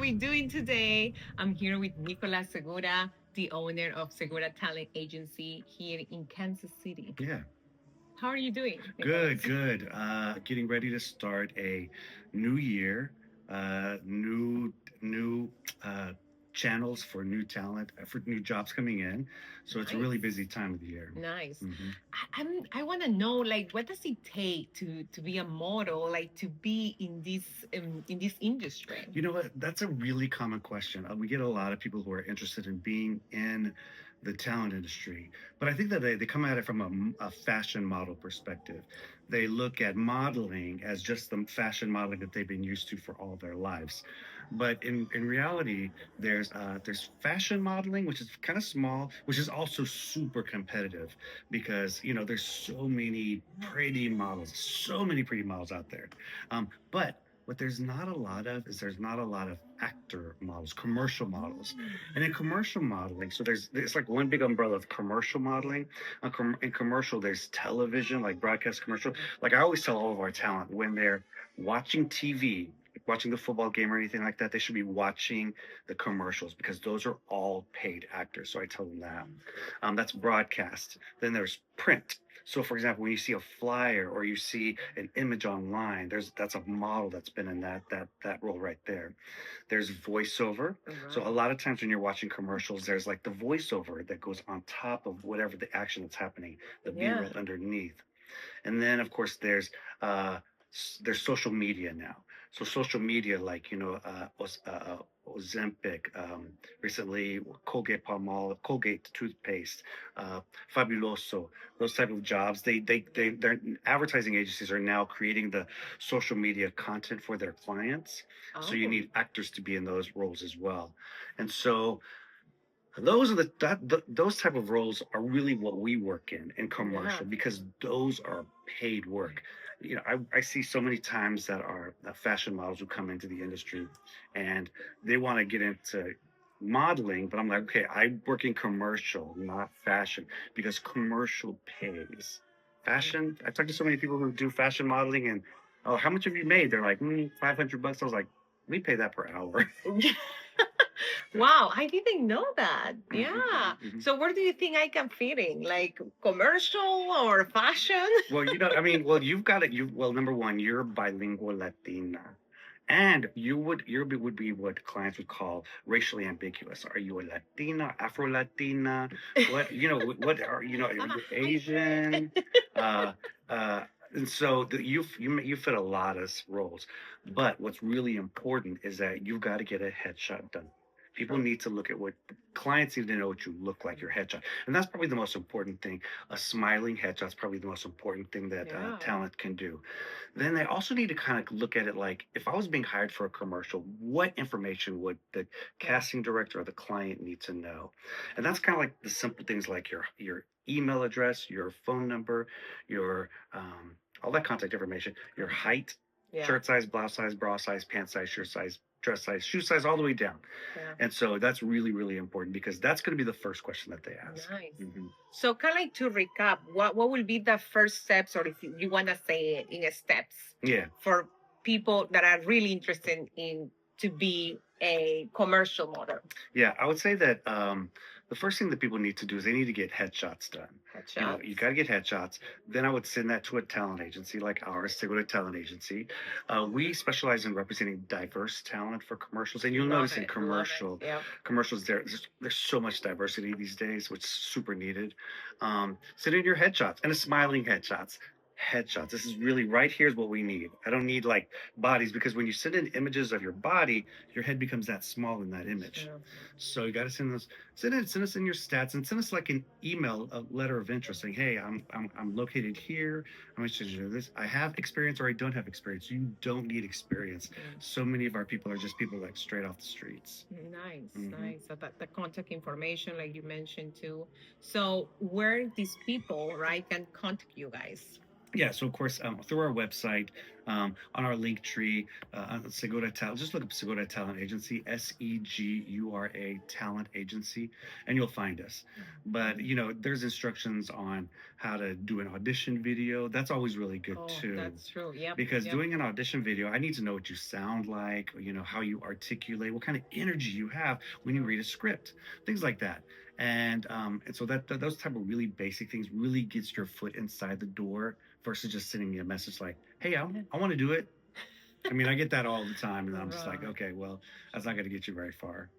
we doing today? I'm here with Nicholas Segura, the owner of Segura Talent Agency here in Kansas City. Yeah, How are you doing, good, Nicholas? good. Getting ready to start a new year, new uh, channels for new talent, for new jobs coming in. So it's a really Nice. busy time of the year. Nice. hmm I want to know, like, what does it take to be a model, like to be in this industry? You know what? That's a really common question. We get a lot of people who are interested in being in the talent industry, but I think that they come at it from a fashion model perspective. They look at modeling as just the fashion modeling that they've been used to for all their lives. But in reality, there's fashion modeling, which is kind of small, which is also super competitive because there's so many pretty models out there. But what there's not a lot of is there's not a lot of actor models, commercial models. And in commercial modeling, so there's like one big umbrella of commercial modeling. In commercial, there's television, like broadcast commercial. Like I always tell all of our talent when they're watching TV, watching the football game or anything like that, they should be watching the commercials because those are all paid actors. So I tell them that. That's broadcast. Then there's print. So, for example, when you see a flyer or you see an image online, that's a model that's been in that role right there. There's voiceover. So a Right. lot of times when you're watching commercials, there's like the voiceover that goes on top of whatever the action that's happening, the Yeah. B-roll underneath. And then, of course, there's social media now. So social media, like Ozempic, recently Colgate Palmolive, Colgate toothpaste, Fabuloso, those type of jobs. Their advertising agencies are now creating the social media content for their clients. So you Oh, need actors to be in those roles as well. And so those are those type of roles are really what we work in yeah. commercial because those are paid work. I see so many times that are fashion models who come into the industry and they want to get into modeling, but I'm like, okay, I work in commercial, not fashion, because commercial pays. Fashion, I talked to so many people who do fashion modeling and, oh, how much have you made? They're like, $500. I was like, we pay that per hour. Wow, I didn't know that. Yeah. Mhm. So where do you think I can fit in? Like commercial or fashion? Well, you've got it. Number one, you're bilingual Latina, and would be what clients would call racially ambiguous. Are you a Latina, Afro Latina? What are I'm a you hybrid. Asian? Uh, uh, and so you fit a lot of roles, but what's really important is that you've got to get a headshot done. People True. need to look at what clients need to know what you look like, your headshot, and that's probably the most important thing. A smiling headshot's probably the most important thing that Yeah. talent can do. Then they also need to kind of look at it like if I was being hired for a commercial, what information would the Yeah. casting director or the client need to know? And that's kind of like the simple things like your email address, your phone number, your all that contact information, your height, Yeah. shirt size, blouse size, bra size, pant size, shirt size, dress size, shoe size, all the way down. Yeah. And so that's really, really important because that's going to be the first question that they ask. Nice. hmm So kind of like to recap, what will be the first steps, or if you want to say it in steps Yeah. for people that are really interested in to be a commercial model? Yeah, I would say that the first thing that people need to do is they need to get headshots done. You Headshots. got to get headshots. Then I would send that to a talent agency like ours, to go to a talent agency. We specialize in representing diverse talent for commercials, and you'll Love notice in it. Love it. Yeah. commercials there's so much diversity these days, which is super needed. Send in your headshots and a smiling headshots. Headshots. This is really right here's what we need. I don't need like bodies because when you send in images of your body, your head becomes that small in that image. True. So you got to send us in your stats and send us like an email, a letter of interest saying, hey, I'm located here. I'm interested in this. I have experience or I don't have experience. You don't need experience. So many of our people are just people like straight off the streets. Nice, hmm nice. So that the contact information, like you mentioned too. So where these people, right, can contact you guys? Yeah, so of course, through our website, on our link tree, on Segura Talent, just look up Segura Talent Agency, Segura Talent Agency, and you'll find us. But there's instructions on how to do an audition video. That's always really good Oh, too, that's true. Yep. because Yep. doing an audition video, I need to know what you sound like, how you articulate, what kind of energy you have when you read a script, things like that. And so those type of really basic things really gets your foot inside the door versus just sending me a message like, "Hey, I want to do it." I mean, I get that all the time, and I'm just like, Right. okay, well, that's not going to get you very far.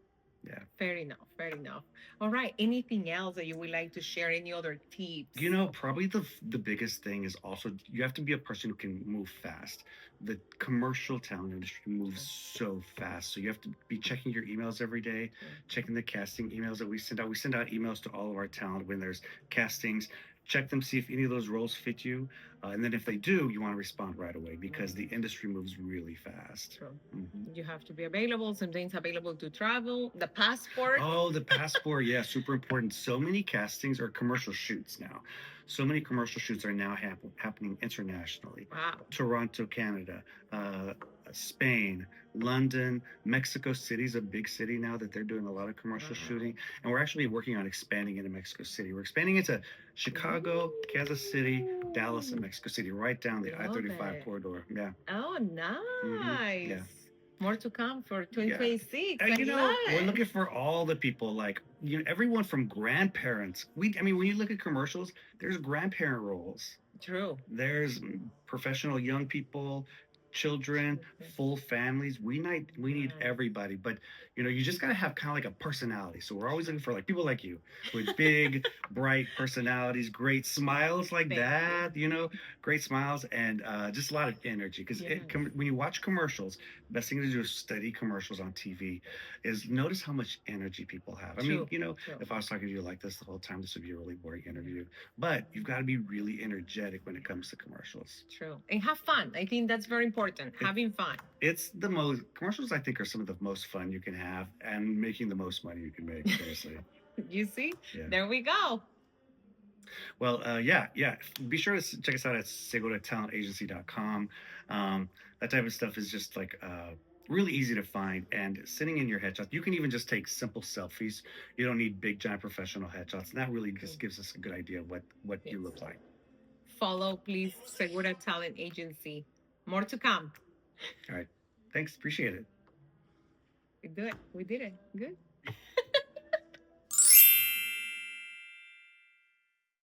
Yeah. Fair enough. Fair enough. All right. Anything else that you would like to share? Any other tips? Probably the biggest thing is also you have to be a person who can move fast. The commercial talent industry moves so fast, so you have to be checking your emails every day, checking the casting emails that we send out. We send out emails to all of our talent when there's castings. Check them, see if any of those roles fit you, and then if they do, you want to respond right away because the industry moves really fast. True. You have to be available. Sometimes available to travel. The passport. Oh, the passport. Yeah, super important. So many castings or commercial shoots now. So many commercial shoots are now happening internationally. Wow. Toronto, Canada, Spain, London, Mexico City's a big city now that they're doing a lot of commercial shooting. And we're actually working on expanding into Mexico City. We're expanding into Chicago, Kansas City, Dallas, and Mexico City, right down the I-35 corridor. Yeah. Oh, nice. Yeah. More to come for 2026. We're looking for all the people, like everyone from grandparents. I mean, when you look at commercials, there's grandparent roles. True. There's professional young people, children, full families. We need everybody, but you just gotta have kind of like a personality. So we're always looking for like people like you with big, bright personalities, great smiles like that. Great smiles and just a lot of energy. Because when you watch commercials, the best thing to do is study commercials on TV. Is notice how much energy people have. I mean, if I was talking to you like this the whole time, this would be a really boring interview. But you've got to be really energetic when it comes to commercials. True. And have fun. I think that's very important. Having fun. It's the most commercials. I think are some of the most fun you can have, and making the most money you can make. Seriously. You see? Yeah. There we go. Well, yeah. Be sure to check us out at seguratalentagency.com. That type of stuff is just like really easy to find, and sending in your headshots. You can even just take simple selfies. You don't need big, giant professional headshots. And that really just gives us a good idea of what you look like. Follow, please, Segura Talent Agency. More to come. All right. Thanks. Appreciate it. We did it. Good.